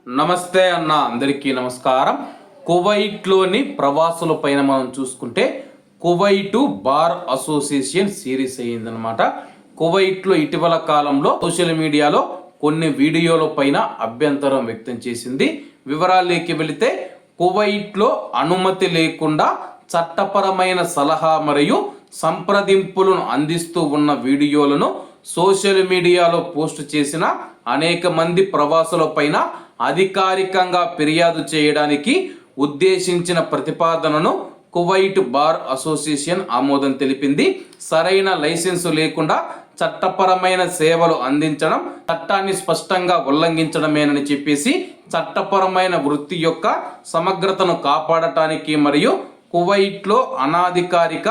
నమస్తే అన్న, అందరికీ నమస్కారం. కువైట్లోని ప్రవాసుల పైన మనం చూసుకుంటే కువైట్ బార్ అసోసియేషన్ సిరీస్ అయ్యిందనమాట. కువైట్లో ఇటీవల కాలంలో సోషల్ మీడియాలో కొన్ని వీడియోల పైన అభ్యంతరం వ్యక్తం చేసింది. వివరాల్లోకి వెళితే కువైట్లో అనుమతి లేకుండా చట్టపరమైన సలహా మరియు సంప్రదింపులను అందిస్తూ ఉన్న వీడియోలను సోషల్ మీడియాలో పోస్ట్ చేసిన అనేక మంది ప్రవాసుల పైన అధికారికంగా ఫిర్యాదు చేయడానికి ఉద్దేశించిన ప్రతిపాదనను కువైట్ బార్ అసోసియేషన్ ఆమోదం తెలిపింది. సరైన లైసెన్సు లేకుండా చట్టపరమైన సేవలు అందించడం చట్టాన్ని స్పష్టంగా ఉల్లంఘించడమేనని చెప్పేసి చట్టపరమైన వృత్తి యొక్క సమగ్రతను కాపాడటానికి మరియు కువైట్లో అనాధికారిక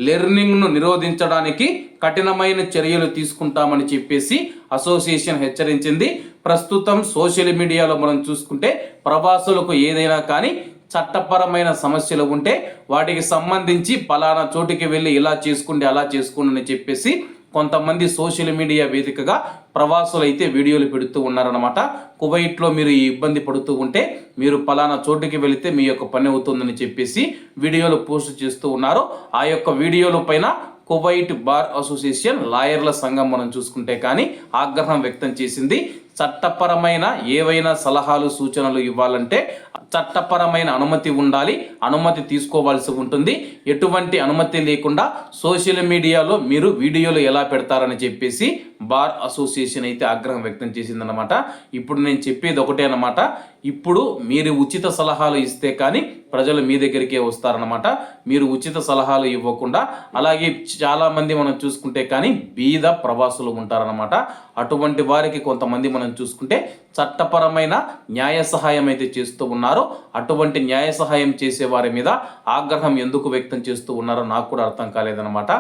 లెర్నింగ్ను నిరోధించడానికి కఠినమైన చర్యలు తీసుకుంటామని చెప్పేసి అసోసియేషన్ హెచ్చరించింది. ప్రస్తుతం సోషల్ మీడియాలో మనం చూసుకుంటే ప్రవాసులకు ఏదైనా కానీ చట్టపరమైన సమస్యలు ఉంటే వాటికి సంబంధించి పలానా చోటికి వెళ్ళి ఇలా చేసుకోండి అలా చేసుకోండి అని చెప్పేసి కొంతమంది సోషల్ మీడియా వేదికగా ప్రవాసులు అయితే వీడియోలు పెడుతూ ఉన్నారనమాట. కువైట్లో మీరు ఈ ఇబ్బంది పడుతూ ఉంటే మీరు పలానా చోటుకి వెళితే మీ యొక్క పని అవుతుందని చెప్పేసి వీడియోలు పోస్ట్ చేస్తూ ఉన్నారు. ఆ యొక్క వీడియోల పైన కువైట్ బార్ అసోసియేషన్ లాయర్ల సంఘం మనం చూసుకుంటే కానీ ఆగ్రహం వ్యక్తం చేసింది. చట్టపరమైన ఏవైనా సలహాలు సూచనలు ఇవ్వాలంటే చట్టపరమైన అనుమతి ఉండాలి, అనుమతి తీసుకోవాల్సి ఉంటుంది. ఎటువంటి అనుమతి లేకుండా సోషల్ మీడియాలో మీరు వీడియోలు ఎలా పెడతారని చెప్పేసి బార్ అసోసియేషన్ అయితే ఆగ్రహం వ్యక్తం చేసిందనమాట. ఇప్పుడు నేను చెప్పేది ఒకటే అనమాట, ఇప్పుడు మీరు ఉచిత సలహాలు ఇస్తే కానీ ప్రజలు మీ దగ్గరికే వస్తారనమాట. మీరు ఉచిత సలహాలు ఇవ్వకుండా అలాగే చాలామంది మనం చూసుకుంటే కానీ బీద ప్రవాసులు ఉంటారనమాట. అటువంటి వారికి కొంతమంది మనం చూసుకుంటే చట్టపరమైన న్యాయ సహాయం అయితే చేస్తూ ఉన్నారు. అటువంటి న్యాయ సహాయం చేసే వారి మీద ఆగ్రహం ఎందుకు వ్యక్తం చేస్తూ ఉన్నారో నాకు కూడా అర్థం కాలేదనమాట.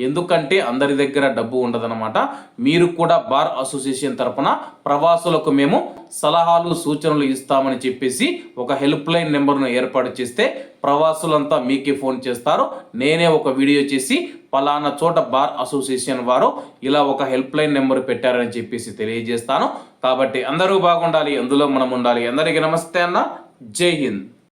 ఎందుకంటే అందరి దగ్గర డబ్బు ఉండదనమాట. మీరు కూడా బార్ అసోసియేషన్ తరఫున ప్రవాసులకు మేము సలహాలు సూచనలు ఇస్తామని చెప్పేసి ఒక హెల్ప్ లైన్ నెంబర్ను ఏర్పాటు చేస్తే ప్రవాసులంతా మీకే ఫోన్ చేస్తారు. నేనే ఒక వీడియో చేసి పలానా చోట బార్ అసోసియేషన్ వారు ఇలా ఒక హెల్ప్ లైన్ నెంబర్ పెట్టారని చెప్పేసి తెలియజేస్తాను. కాబట్టి అందరూ బాగుండాలి, అందులో మనం ఉండాలి. అందరికీ నమస్తే అన్న, జై హింద్.